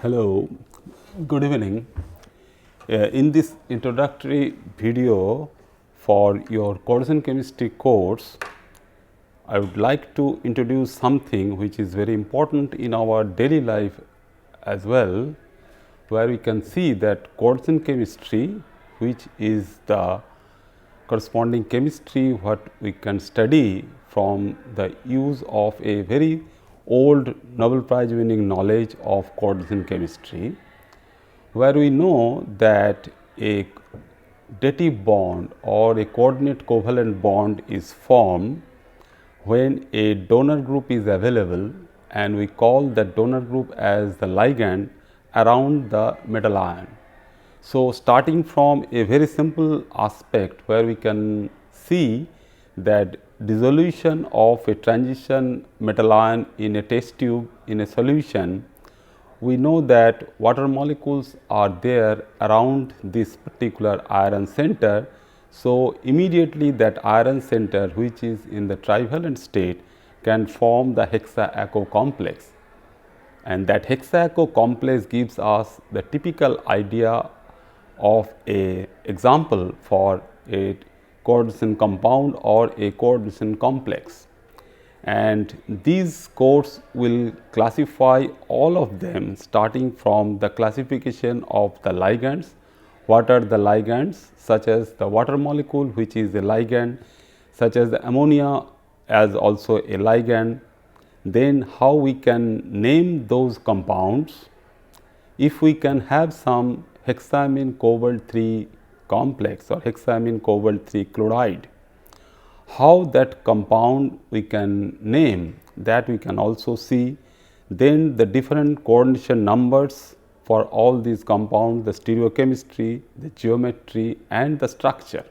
Hello, good evening. In this introductory video for your coordination chemistry course, I would like to introduce something which is very important in our daily life as well, where we can see that coordination chemistry, which is the corresponding chemistry what we can study from the use of a very old Nobel Prize winning knowledge of coordination chemistry, where we know that a dative bond or a coordinate covalent bond is formed when a donor group is available, and we call that donor group as the ligand around the metal ion. So, starting from a very simple aspect where we can see that dissolution of a transition metal ion in a test tube in a solution, we know that water molecules are there around this particular iron center. So, immediately that iron center, which is in the trivalent state, can form the hexa-aco complex, and that hexa-aco complex gives us the typical idea of a example for a coordination compound or a coordination complex. And these course will classify all of them, starting from the classification of the ligands. What are the ligands, such as the water molecule, which is a ligand, such as the ammonia as also a ligand. Then how we can name those compounds. If we can have some hexamine cobalt 3 complex or hexamine cobalt 3 chloride, how that compound we can name, that we can also see. Then the different coordination numbers for all these compounds, the stereochemistry, the geometry and the structure.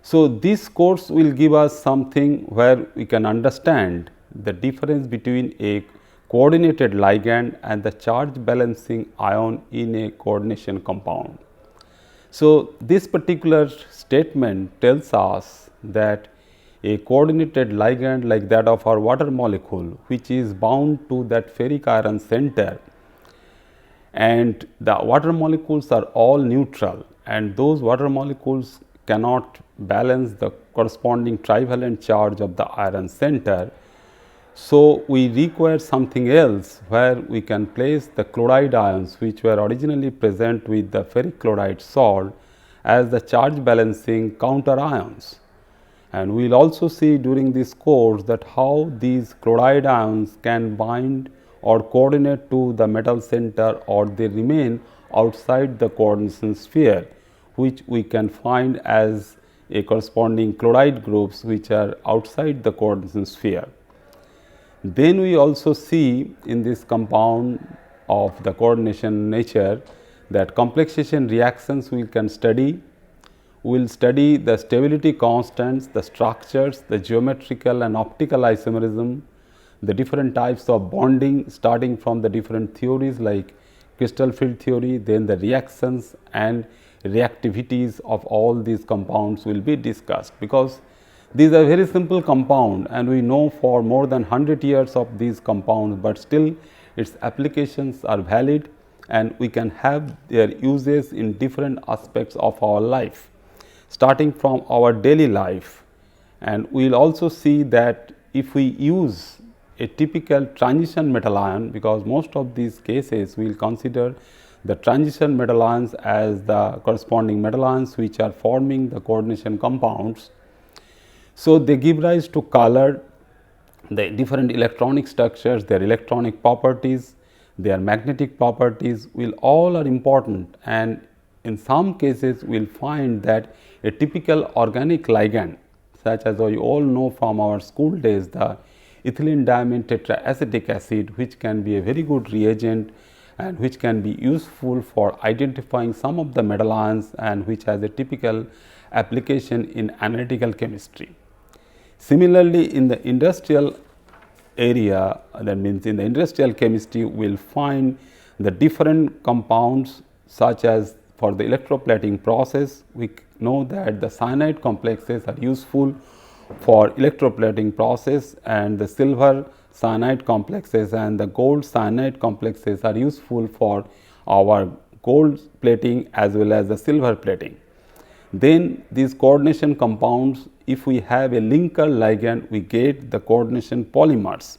So, this course will give us something where we can understand the difference between a coordinated ligand and the charge balancing ion in a coordination compound. So, this particular statement tells us that a coordinated ligand like that of our water molecule, which is bound to that ferric iron center, and the water molecules are all neutral, and those water molecules cannot balance the corresponding trivalent charge of the iron center. So, we require something else where we can place the chloride ions, which were originally present with the ferric chloride salt, as the charge balancing counter ions. And we will also see during this course that how these chloride ions can bind or coordinate to the metal center, or they remain outside the coordination sphere, which we can find as a corresponding chloride groups which are outside the coordination sphere. Then we also see in this compound of the coordination nature that complexation reactions we can study. We will study the stability constants, the structures, the geometrical and optical isomerism, the different types of bonding starting from the different theories like crystal field theory, then the reactions and reactivities of all these compounds will be discussed, because these are very simple compound and we know for more than 100 years of these compounds, but still its applications are valid and we can have their uses in different aspects of our life, starting from our daily life. And we will also see that if we use a typical transition metal ion, because most of these cases we will consider the transition metal ions as the corresponding metal ions which are forming the coordination compounds. So, they give rise to color, the different electronic structures, their electronic properties, their magnetic properties will all are important, and in some cases we will find that a typical organic ligand, such as we all know from our school days, the ethylene diamine tetraacetic acid, which can be a very good reagent and which can be useful for identifying some of the metal ions and which has a typical application in analytical chemistry. Similarly, in the industrial area, that means in the industrial chemistry, we will find the different compounds, such as for the electroplating process, we know that the cyanide complexes are useful for electroplating process, and the silver cyanide complexes, and the gold cyanide complexes are useful for our gold plating as well as the silver plating. Then these coordination compounds, if we have a linker ligand, we get the coordination polymers.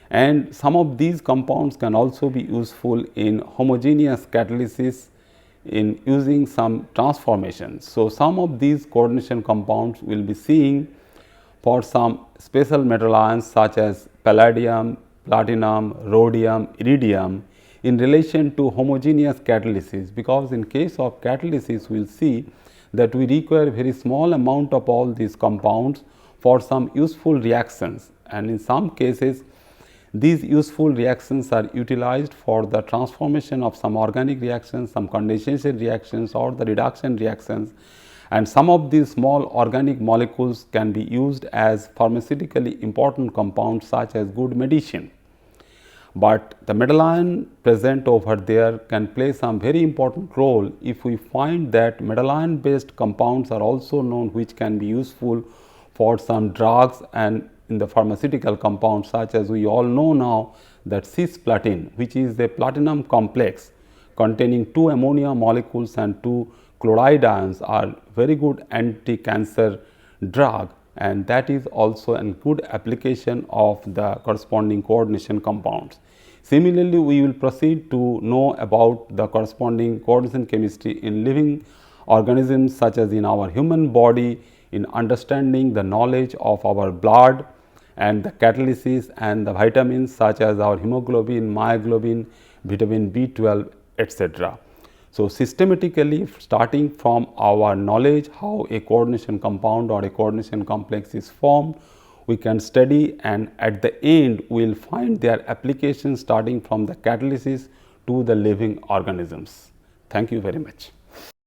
And some of these compounds can also be useful in homogeneous catalysis in using some transformations. So, some of these coordination compounds will be seeing for some special metal ions such as palladium, platinum, rhodium, iridium in relation to homogeneous catalysis, because in case of catalysis we will see that we require very small amount of all these compounds for some useful reactions, and in some cases these useful reactions are utilized for the transformation of some organic reactions, some condensation reactions or the reduction reactions, and some of these small organic molecules can be used as pharmaceutically important compounds such as good medicine. But the metal ion present over there can play some very important role if we find that metal ion based compounds are also known which can be useful for some drugs and in the pharmaceutical compounds, such as we all know now that cisplatin, which is a platinum complex containing 2 ammonia molecules and 2 chloride ions, are very good anti-cancer drug, and that is also a good application of the corresponding coordination compounds. Similarly, we will proceed to know about the corresponding coordination chemistry in living organisms such as in our human body, in understanding the knowledge of our blood and the catalysis and the vitamins such as our hemoglobin, myoglobin, vitamin B12, etc. So, systematically starting from our knowledge how a coordination compound or a coordination complex is formed, we can study, and at the end we will find their applications starting from the catalysis to the living organisms. Thank you very much.